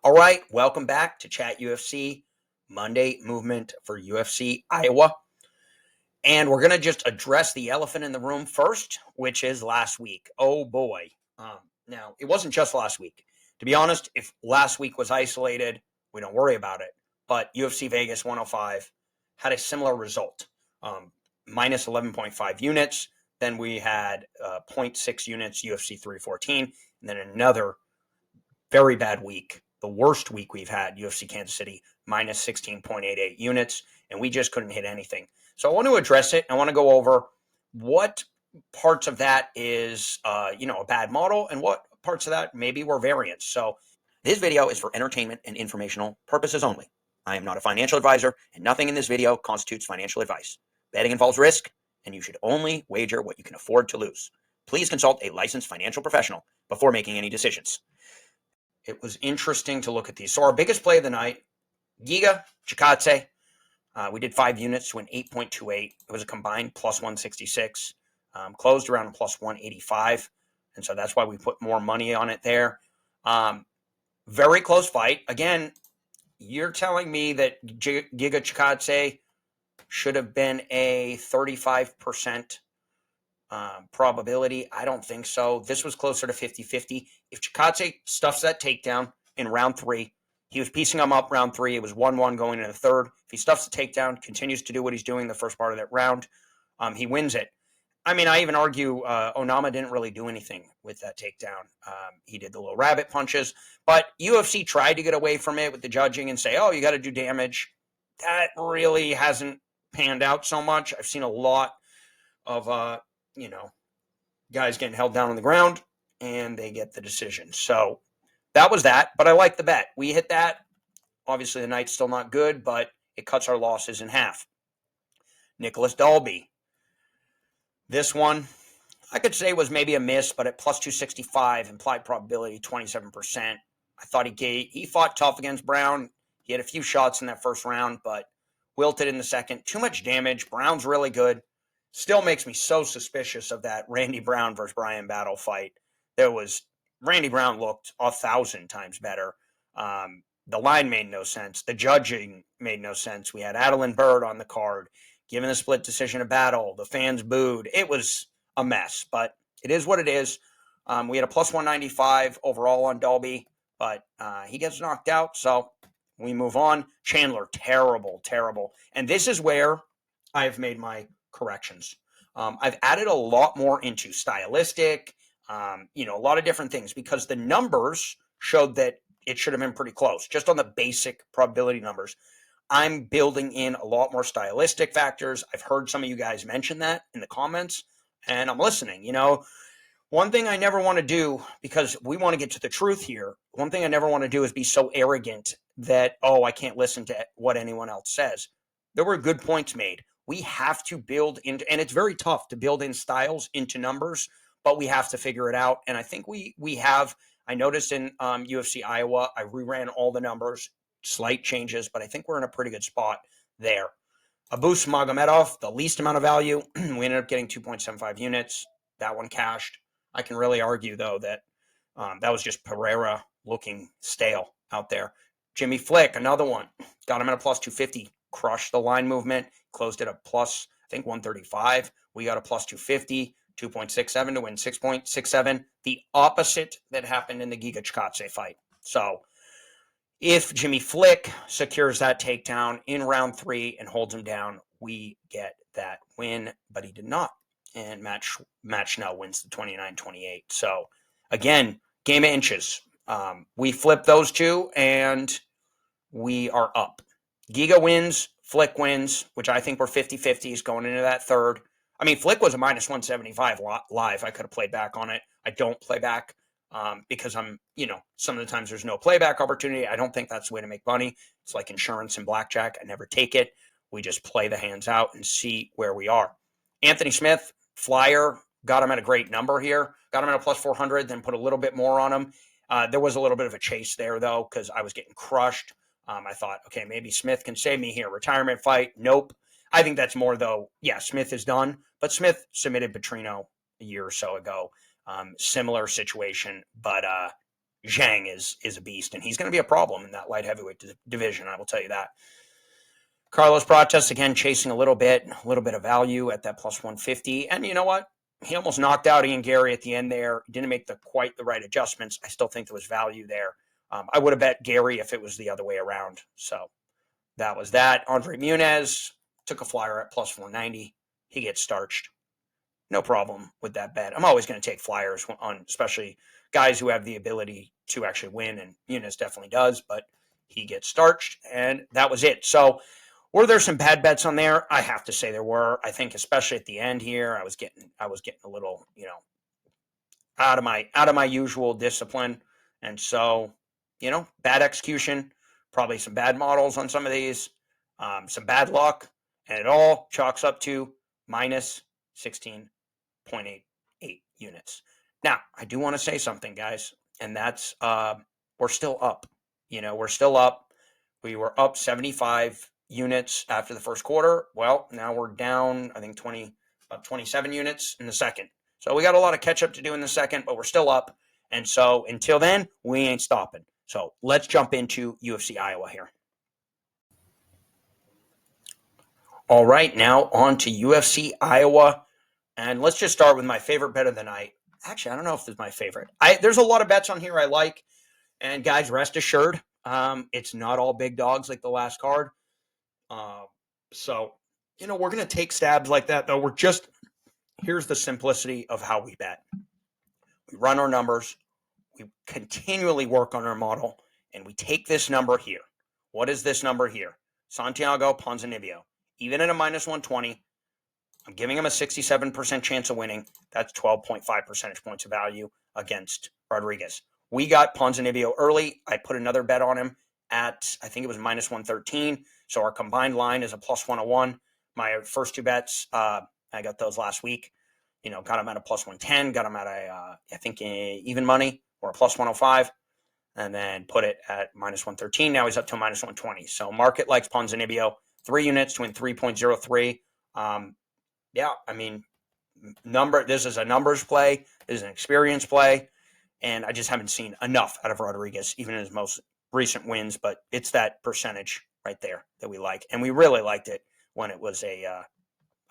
All right, welcome back to Chat UFC, Monday movement for UFC Iowa. And we're going to just address the elephant in the room first, which is last week. Oh boy. Now, it wasn't just last week. To be honest, if last week was isolated, we don't worry about it. But UFC Vegas 105 had a similar result, minus 11.5 units. Then we had 0.6 units, UFC 314, and then another very bad week, the worst week we've had, UFC Kansas City, minus 16.88 units, and we just couldn't hit anything. So I want to address it. I want to go over what parts of that is, a bad model, and what parts of that maybe were variants. So this video is for entertainment and informational purposes only. I am not a financial advisor, and nothing in this video constitutes financial advice. Betting involves risk, and you should only wager what you can afford to lose. Please consult a licensed financial professional before making any decisions. It was interesting to look at these. So our biggest play of the night, Giga Chikadze. We did 5 units to an 8.28. It was a combined plus 166. Closed around plus 185. And so that's why we put more money on it there. Very close fight. Again, you're telling me that Giga Chikadze should have been a 35% probability. I don't think so. This was closer to 50-50. If Chikadze stuffs that takedown in round 3, he was piecing him up round 3. It was 1-1 going into the third. If he stuffs the takedown, continues to do what he's doing the first part of that round, he wins it. I mean, I even argue Onama didn't really do anything with that takedown. He did the little rabbit punches, but UFC tried to get away from it with the judging and say, oh, you got to do damage. That really hasn't panned out so much. I've seen a lot of guys getting held down on the ground, and they get the decision. So that was that, but I like the bet. We hit that. Obviously, the night's still not good, but it cuts our losses in half. Nicholas Dalby. This one, I could say was maybe a miss, but at plus 265, implied probability 27%. I thought he fought tough against Brown. He had a few shots in that first round, but wilted in the second. Too much damage. Brown's really good. Still makes me so suspicious of that Randy Brown versus Brian Battle fight. Randy Brown looked 1,000 times better. The line made no sense. The judging made no sense. We had Adeline Bird on the card, given a split decision of Battle. The fans booed. It was a mess, but it is what it is. We had a plus 195 overall on Dalby, but he gets knocked out, so we move on. Chandler, terrible. And this is where I've made my corrections. I've added a lot more into stylistic, a lot of different things, because the numbers showed that it should have been pretty close, just on the basic probability numbers. I'm building in a lot more stylistic factors. I've heard some of you guys mention that in the comments, and I'm listening. One thing I never want to do, because we want to get to the truth here, one thing I never want to do is be so arrogant that, I can't listen to what anyone else says. There were good points made. We have to build into, and it's very tough to build in styles into numbers, but we have to figure it out. And I think we have. I noticed in UFC Iowa, I reran all the numbers, slight changes, but I think we're in a pretty good spot there. Abus Magomedov, the least amount of value. We ended up getting 2.75 units. That one cashed. I can really argue, though, that that was just Pereira looking stale out there. Jimmy Flick, another one. Got him at a plus 250. Crushed the line movement. Closed at a plus, I think, 135. We got a plus 250. 2.67 to win 6.67. The opposite that happened in the Giga Chikadze fight. So if Jimmy Flick secures that takedown in round 3 and holds him down, we get that win, but he did not. And Matt Schnell wins the 29-28. So again, game of inches. We flip those two and we are up. Giga wins, Flick wins, which I think we're 50-50s going into that third. I mean, Flick was a minus 175 live. I could have played back on it. I don't play back because I'm, some of the times there's no playback opportunity. I don't think that's the way to make money. It's like insurance and blackjack. I never take it. We just play the hands out and see where we are. Anthony Smith, flyer, got him at a great number here. Got him at a plus 400, then put a little bit more on him. There was a little bit of a chase there, though, because I was getting crushed. I thought, okay, maybe Smith can save me here. Retirement fight, nope. I think that's more, though. Yeah, Smith is done, but Smith submitted Petrino a year or so ago. Similar situation, but Zhang is a beast, and he's going to be a problem in that light heavyweight division, I will tell you that. Carlos Prates, again, chasing a little bit of value at that plus 150. And you know what? He almost knocked out Ian Gary at the end there. He didn't make quite the right adjustments. I still think there was value there. I would have bet Gary if it was the other way around. So that was that. Andre Muniz took a flyer at plus 490. He gets starched. No problem with that bet. I'm always going to take flyers on, especially guys who have the ability to actually win, and Muniz definitely does, but he gets starched, and that was it. So were there some bad bets on there? I have to say there were. I think especially at the end here, I was getting a little, out of my usual discipline. And so, bad execution, probably some bad models on some of these, some bad luck, and it all chalks up to minus 16.88 units. Now, I do want to say something, guys, and that's we're still up. We're still up. We were up 75 units after the first quarter. Well, now we're down, I think, about 27 units in the second. So we got a lot of catch up to do in the second, but we're still up. And so until then, we ain't stopping. So let's jump into UFC Iowa here. All right, now on to UFC Iowa. And let's just start with my favorite bet of the night. Actually, I don't know if this is my favorite. There's a lot of bets on here I like. And guys, rest assured, it's not all big dogs like the last card. So, we're going to take stabs like that, though. Here's the simplicity of how we bet. We run our numbers. We continually work on our model, and we take this number here. What is this number here? Santiago Ponzinibbio. Even at a minus 120, I'm giving him a 67% chance of winning. That's 12.5 percentage points of value against Rodriguez. We got Ponzinibbio early. I put another bet on him at, I think it was minus 113. So our combined line is a plus 101. My first two bets, I got those last week. Got him at a plus 110, got him at I think even money or a plus 105, and then put it at minus 113. Now he's up to minus 120. So market likes Ponzinibbio. 3 units to win 3.03. This is a numbers play. This is an experience play. And I just haven't seen enough out of Rodriguez, even in his most recent wins. But it's that percentage right there that we like. And we really liked it when it was a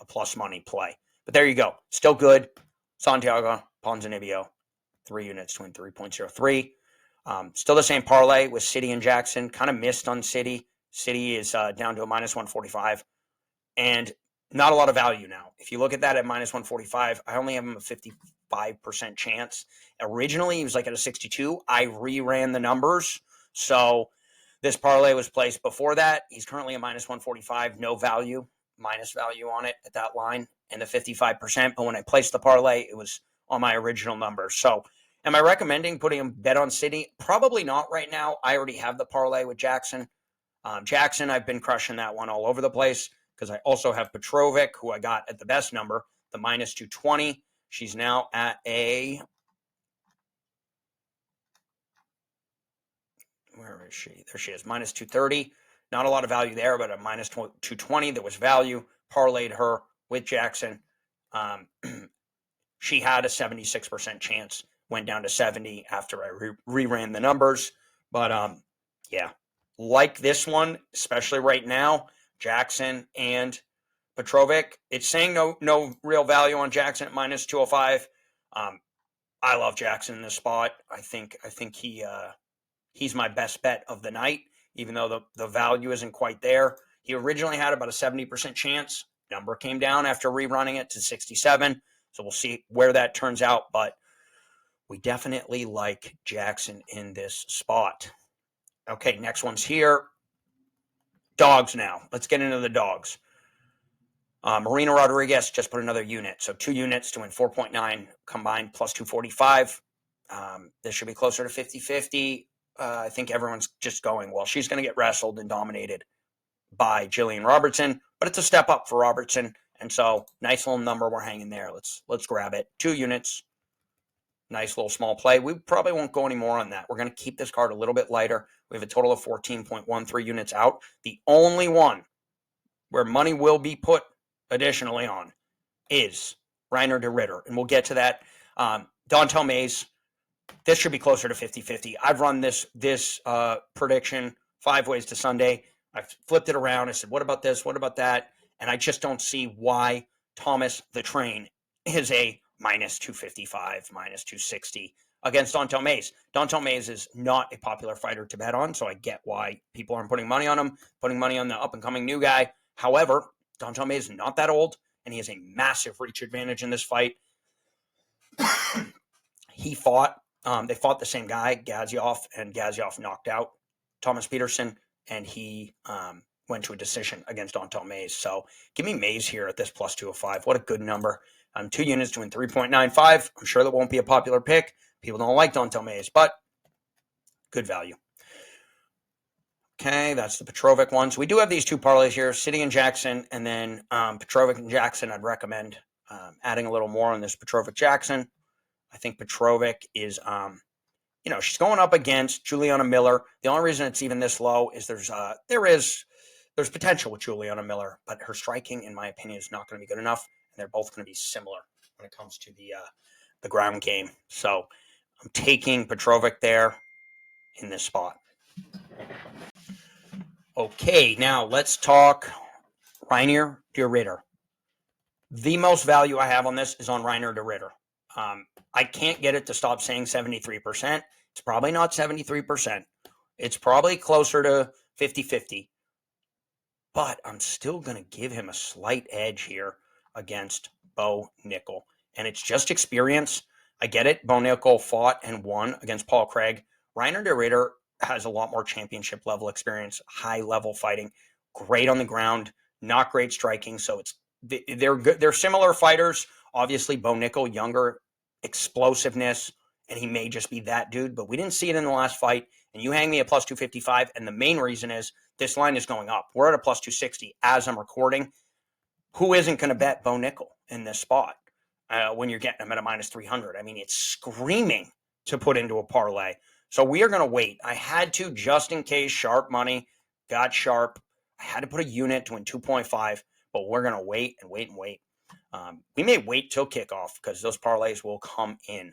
plus money play. But there you go. Still good. Santiago Ponzinibbio, 3 units to win 3.03. Still the same parlay with City and Jackson. Kind of missed on City. City is down to a minus 145. And not a lot of value now. If you look at that at minus 145, I only have him a 55% chance. Originally, he was like at a 62. I reran the numbers. So this parlay was placed before that. He's currently a minus 145. No value, minus value on it at that line and the 55%. But when I placed the parlay, it was on my original numbers. So am I recommending putting him bet on City? Probably not right now. I already have the parlay with Jackson. Jackson, I've been crushing that one all over the place because I also have Petrovic, who I got at the best number, the minus 220. She's now at a... Where is she? There she is, minus 230. Not a lot of value there, but a minus 220. There was value. Parlayed her with Jackson. She had a 76% chance. Went down to 70 after I reran the numbers. But, yeah. Like this one, especially right now, Jackson and Petrovic. It's saying no real value on Jackson at minus 205. I love Jackson in this spot. I think he's my best bet of the night, even though the value isn't quite there. He originally had about a 70% chance. Number came down after rerunning it to 67. So we'll see where that turns out. But we definitely like Jackson in this spot. Okay, next one's here. Dogs now. Let's get into the dogs. Marina Rodriguez just put another unit. So 2 units to win 4.9 combined plus 245. This should be closer to 50-50. I think everyone's just going, well, she's going to get wrestled and dominated by Jillian Robertson. But it's a step up for Robertson. And so nice little number we're hanging there. Let's grab it. 2 units. Nice little small play. We probably won't go any more on that. We're going to keep this card a little bit lighter. We have a total of 14.13 units out. The only one where money will be put additionally on is Reiner de Ritter. And we'll get to that. Dontel Mays, This should be closer to 50-50. I've run this prediction 5 ways to Sunday. I've flipped it around. I said, what about this? What about that? And I just don't see why Thomas the Train is a minus 255, minus 260 against Dontel Mays. Dontel Mays is not a popular fighter to bet on, so I get why people aren't putting money on him, putting money on the up-and-coming new guy. However, Dontel Mays is not that old, and he has a massive reach advantage in this fight. They fought the same guy, Gaziev, and Gaziev knocked out Thomas Petersen, and he went to a decision against Dontel Mays. So give me Mays here at this plus 205. What a good number. 2 units to win 3.95. I'm sure that won't be a popular pick. People don't like Dontel Mays, but good value. Okay, that's the Petrovic one. So we do have these 2 parlays here, City and Jackson, and then Petrovic and Jackson. I'd recommend adding a little more on this Petrovic-Jackson. I think Petrovic is, she's going up against Juliana Miller. The only reason it's even this low is there's potential with Juliana Miller, but her striking, in my opinion, is not going to be good enough, and they're both going to be similar when it comes to the ground game. So I'm taking Petrovic there in this spot. Okay, now let's talk Reinier de Ridder. The most value I have on this is on Reinier de Ridder. I can't get it to stop saying 73%. It's probably not 73%. It's probably closer to 50-50. But I'm still going to give him a slight edge here against Bo Nickel. And it's just experience. I get it. Bo Nickel fought and won against Paul Craig. Reinier de Ridder has a lot more championship level experience, high level fighting, great on the ground, not great striking. So they're similar fighters. Obviously, Bo Nickel, younger, explosiveness, and he may just be that dude, but we didn't see it in the last fight. And you hang me at plus 255, and the main reason is this line is going up. We're at a plus 260 as I'm recording. Who isn't going to bet Bo Nickel in this spot when you're getting him at a minus 300? I mean, it's screaming to put into a parlay. So we are going to wait. I had to, just in case sharp money got sharp. I had to put a unit to win 2.5, but we're going to wait and wait and wait. We may wait till kickoff because those parlays will come in.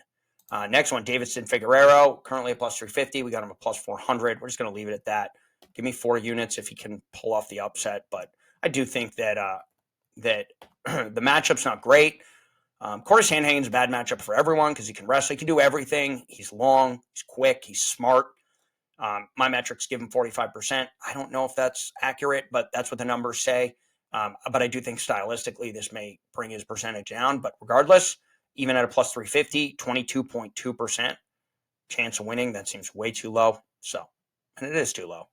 Next one, Davidson Figueroa, currently at plus 350. We got him at plus 400. We're just going to leave it at that. Give me 4 units if he can pull off the upset. But I do think that the matchup's not great. Corey Sandhagen's a bad matchup for everyone because he can wrestle. He can do everything. He's long. He's quick. He's smart. My metrics give him 45%. I don't know if that's accurate, but that's what the numbers say. But I do think stylistically this may bring his percentage down. But regardless, even at a plus 350, 22.2% chance of winning, that seems way too low. So, and it is too low.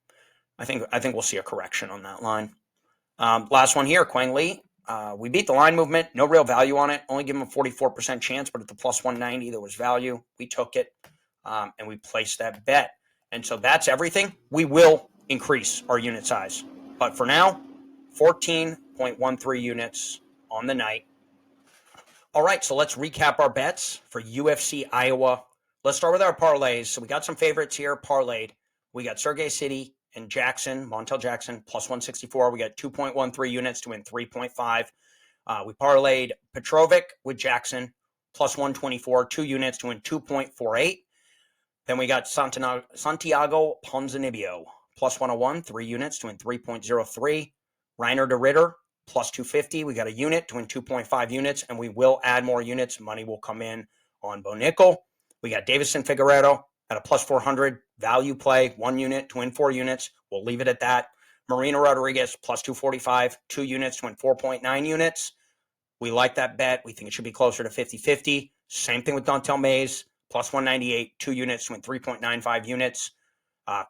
I think we'll see a correction on that line. Last one here, Quang Lee. We beat the line movement. No real value on it. Only give him a 44% chance, but at the plus 190, there was value. We took it, and we placed that bet. And so that's everything. We will increase our unit size. But for now, 14.13 units on the night. All right, so let's recap our bets for UFC Iowa. Let's start with our parlays. So we got some favorites here parlayed. We got Sergey City and Jackson, Montel Jackson, plus 164. We got 2.13 units to win 3.5. We parlayed Petrovic with Jackson, plus 124, 2 units to win 2.48. Then we got Santiago Ponzinibbio, plus 101, 3 units to win 3.03. Reinier de Ridder, plus 250. We got a unit to win 2.5 units, and we will add more units. Money will come in on Bo Nickel. We got Davison Figueroa at a plus 400 value play, 1 unit to win 4 units. We'll leave it at that. Marina Rodriguez, plus 245, 2 units to win 4.9 units. We like that bet. We think it should be closer to 50-50. Same thing with Dontel Mays, plus 198, 2 units to win 3.95 units.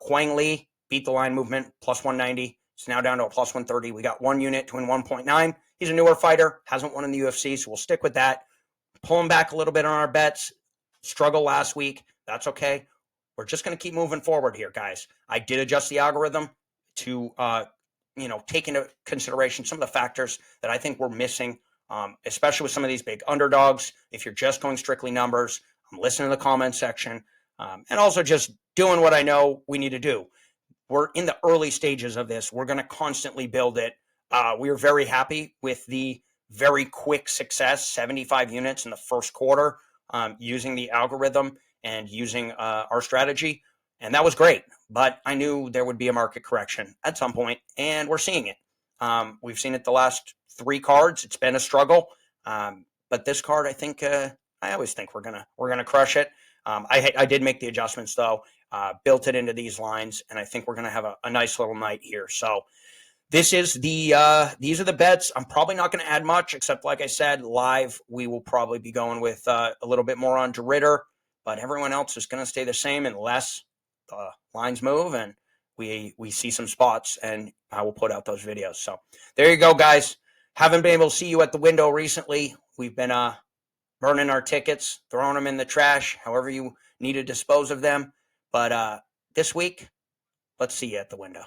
Quang Lee beat the line movement, plus 190. It's now down to a plus 130. We got 1 unit to win 1.9. He's a newer fighter, hasn't won in the UFC, so we'll stick with that. Pulling back a little bit on our bets. Struggle last week. That's okay. We're just going to keep moving forward here, guys. I did adjust the algorithm to, take into consideration some of the factors that I think we're missing, especially with some of these big underdogs. If you're just going strictly numbers, I'm listening to the comment section, and also just doing what I know we need to do. We're in the early stages of this. We're going to constantly build it. We are very happy with the very quick success, 75 units in the first quarter, using the algorithm. and using our strategy. And that was great. But I knew there would be a market correction at some point, and we're seeing it. We've seen it the last 3 cards. It's been a struggle. But this card, I think, I always think we're gonna crush it. I did make the adjustments though, built it into these lines, and I think we're gonna have a nice little night here. So this is these are the bets. I'm probably not going to add much, except like I said, live we will probably be going with a little bit more on DeRitter, but everyone else is going to stay the same unless the lines move and we see some spots, and I will put out those videos. So there you go, guys. Haven't been able to see you at the window recently. We've been burning our tickets, throwing them in the trash, however you need to dispose of them. But this week, let's see you at the window.